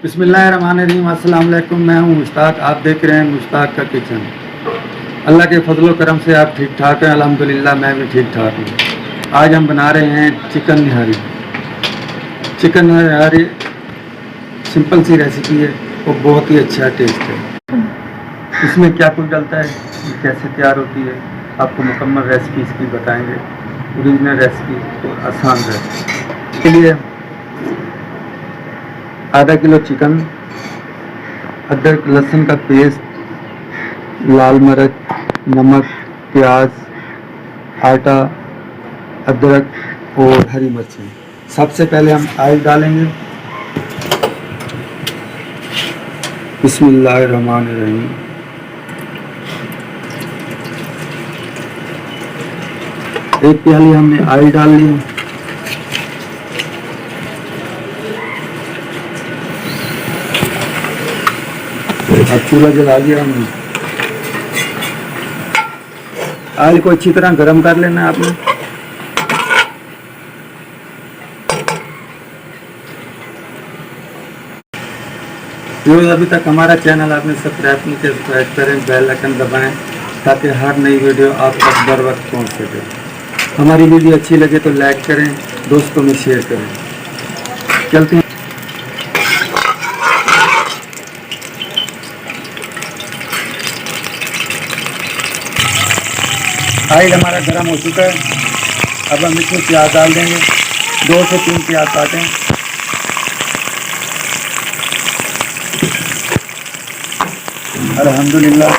बिस्मिल्लाहिर्रहमानिर्रहीम। अस्सलाम वालेकुम। मैं हूं मुश्ताक, आप देख रहे हैं मुश्ताक का किचन। अल्लाह के फजलो करम से आप ठीक ठाक हैं? अल्हम्दुलिल्लाह मैं भी ठीक ठाक हूँ। आज हम बना रहे हैं चिकन निहारी। चिकन निहारी सिंपल सी रेसिपी है और बहुत ही अच्छा टेस्ट है। इसमें क्या कुछ डलता है, ये कैसे तैयार होती है, आपको मुकम्मल रेसिपी इसकी बताएंगे। ओरिजिनल रेसिपी और आसान रेसिपी। इसके लिए आधा किलो चिकन, अदरक लहसुन का पेस्ट, लाल मिर्च, नमक, प्याज, आटा, अदरक और हरी मिर्ची। सबसे पहले हम ऑयल डालेंगे। बिस्मिल्लाहिर्रहमानिर्रहीम। एक प्याली हमने ऑयल डाल ली। अब चूल्हा जला दिया हमने। ऑयल को अच्छी तरह गर्म कर लेना है आपने। जो अभी तक हमारा चैनल आपने सब्सक्राइब नहीं किया, सब्सक्राइब करें, बेल आइकन दबाएं ताकि हर नई वीडियो आप तक बर वक्त पहुँच सके। हमारी वीडियो अच्छी लगे तो लाइक करें, दोस्तों में शेयर करें। चलते हैं। ऑयल हमारा गर्म हो चुका है। अब हम इसमें प्याज डाल देंगे। 2 से 3 प्याज काटें। अल्हम्दुलिल्लाह।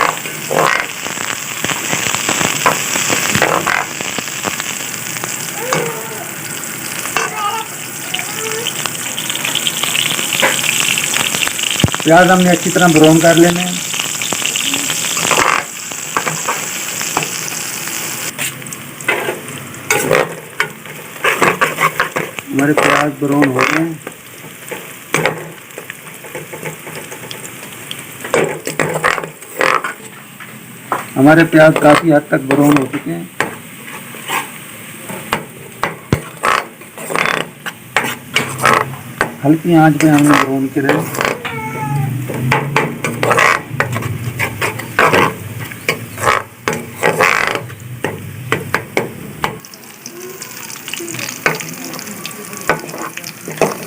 प्याज हमने अच्छी तरह ब्राउन कर लेने हैं। हमारे प्याज ब्राउन हो गए हैं। हमारे प्याज काफ़ी हद तक ब्राउन हो चुके हैं। हल्की आंच पे हमने ब्राउन करे।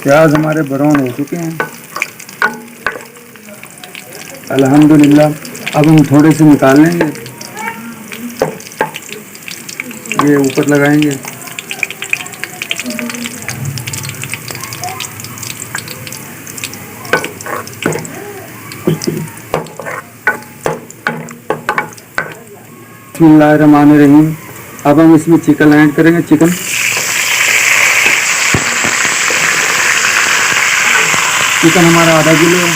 प्याज हमारे ब्राउन हो चुके हैं अल्हम्दुलिल्लाह। अब हम थोड़े से निकाल लेंगे, ये ऊपर लगाएंगे। बिस्मिल्लाहिर्रहमानिर्रहीम। अब हम इसमें चिकन ऐड करेंगे। चिकन हमारा आधा किलो है।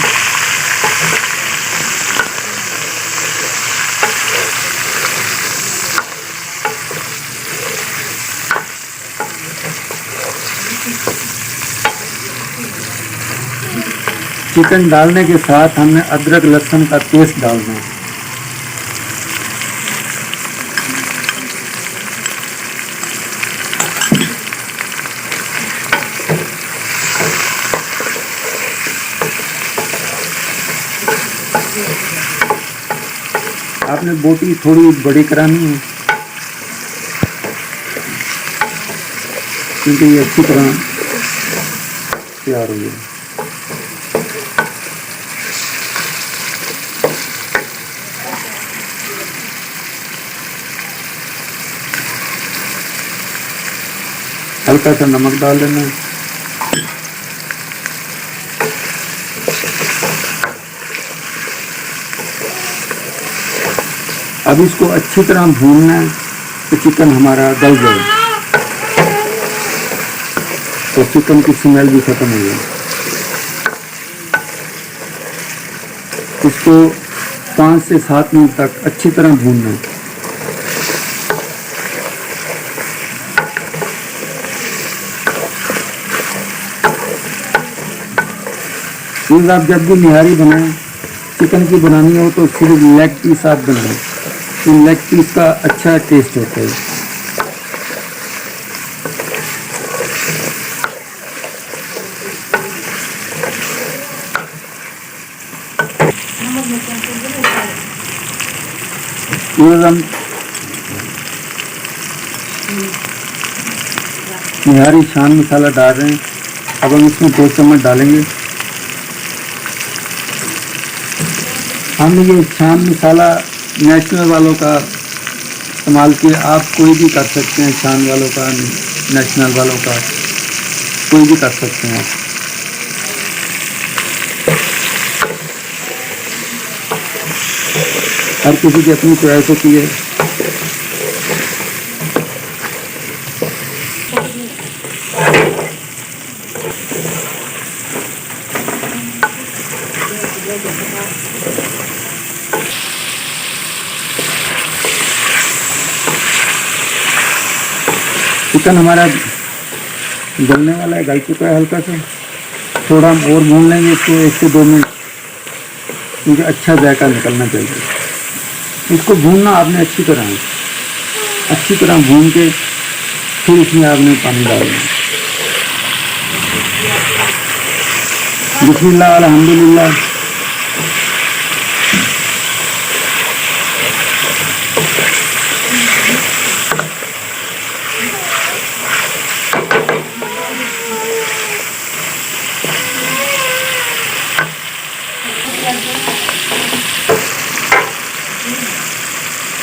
चिकन डालने के साथ हमने अदरक लहसुन का पेस्ट डालना है। आपने बोटी थोड़ी बड़ी करानी है क्योंकि ये अच्छी तरह तैयार हो गई। हल्का सा नमक डाल देना है। अब इसको अच्छी तरह भूनना है तो चिकन हमारा गल जाए, तो चिकन की स्मेल भी खत्म हो जाए। इसको 5 से 7 मिनट तक अच्छी तरह भूनना है। प्लीज़ आप जब भी निहारी बनाएं, चिकन की बनानी हो तो सिर्फ लेग पीस आप बनाएं, तो लेग पीस का अच्छा टेस्ट होता है। ये हम निहारी शान मसाला डाल रहे हैं। अब हम इसमें 2 चम्मच डालेंगे। हमने ये शान मसाला नेशनल वालों का इस्तेमाल किया। आप कोई भी कर सकते हैं, शान वालों का, नेशनल वालों का, कोई भी कर सकते हैं आप। हर किसी की अपनी चॉइस होती है। चिकन हमारा गलने वाला है, गल चुका है हल्का सा। थोड़ा हम और भून लेंगे इसको 1 से 2 मिनट, क्योंकि अच्छा जायका निकलना चाहिए। इसको भूनना आपने अच्छी तरह भून के फिर इसमें आपने पानी डालना। बिस्मिल्लाह अल्हम्दुलिल्लाह।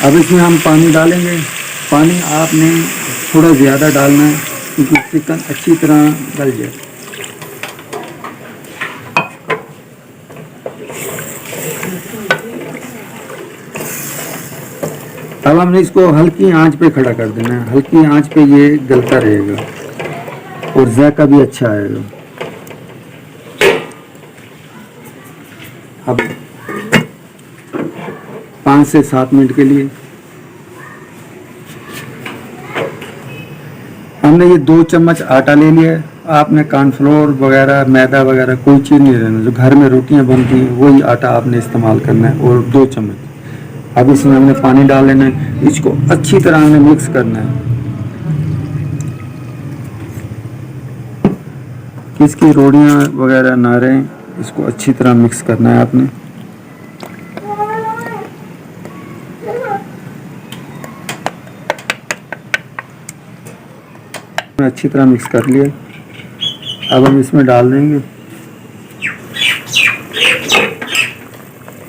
अब इसमें हम पानी डालेंगे। पानी आपने थोड़ा ज़्यादा डालना है, क्योंकि चिकन अच्छी तरह गल जाए। अब हमने इसको हल्की आंच पे खड़ा कर देना है। हल्की आंच पे ये गलता रहेगा और जायका भी अच्छा आएगा। अब 5 से 7 मिनट के लिए हमने ये 2 चम्मच आटा ले लिया है। आपने कॉर्नफ्लोर वगैरह, मैदा वगैरह कोई चीज़ नहीं लेना। जो घर में रोटियां बनती हैं वही आटा आपने इस्तेमाल करना है, और 2 चम्मच। अब इसमें हमने पानी डाल लेना है। इसको अच्छी तरह हमने मिक्स करना है, कि इसकी रोटियां वगैरह ना रहें। इसको अच्छी तरह मिक्स करना है आपने। अच्छी तरह मिक्स कर लिया। अब हम इसमें डाल देंगे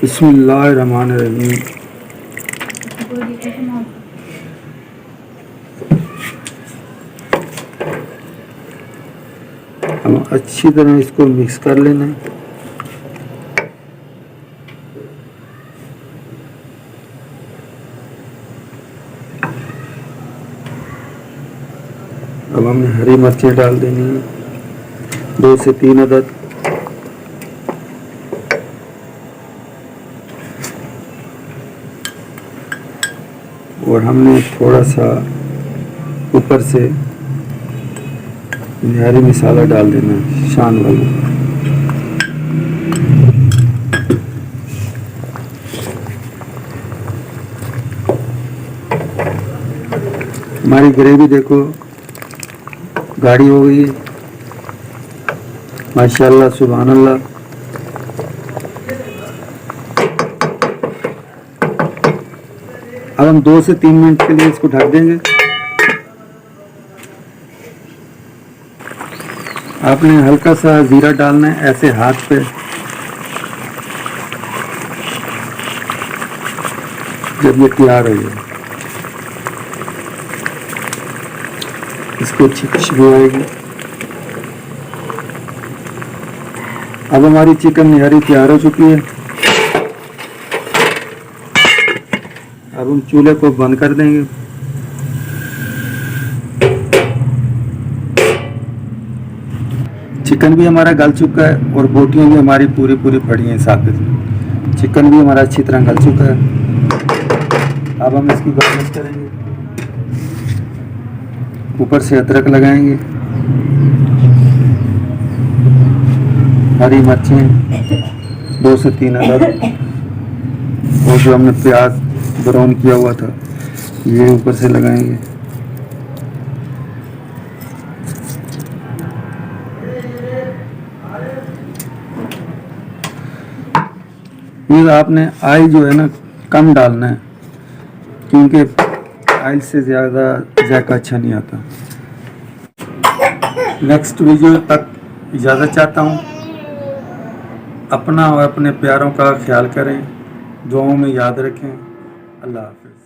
बिस्मिल्लाहिर्रहमानिर्रहीम। हम अच्छी तरह इसको मिक्स कर लेना है। अब हमने हरी मिर्चें डाल देनी है, 2 से 3 अदद। और हमने थोड़ा सा ऊपर से निहारी मसाला डाल देना है, शान वाला। हमारी ग्रेवी देखो गाढ़ी हो गई है, माशाल्लाह सुभान अल्लाह। अब हम 2 से 3 मिनट के लिए इसको ढक देंगे। आपने हल्का सा जीरा डालना है ऐसे हाथ पे, जब ये तैयार हो जाए इसको अच्छी खुशबू आएगी। अब हमारी चिकन निहारी तैयार हो चुकी है। अब हम चूल्हे को बंद कर देंगे। चिकन भी हमारा गल चुका है और बोटियां भी हमारी पूरी पड़ी हैं साबित। चिकन भी हमारा अच्छी तरह गल चुका है। अब हम इसकी गार्निश करेंगे, ऊपर से अदरक लगाएंगे, हरी मिर्चें 2 से 3 अदद, और जो हमने प्याज ब्राउन किया हुआ था ये ऊपर से लगाएंगे। ये आपने ऑयल जो है ना कम डालना है, क्योंकि ऑयल से ज़्यादा जायका अच्छा नहीं आता। नेक्स्ट वीडियो तक इजाज़त चाहता हूँ। अपना और अपने प्यारों का ख्याल करें, दुआओं में याद रखें। अल्लाह हाफ़िज़।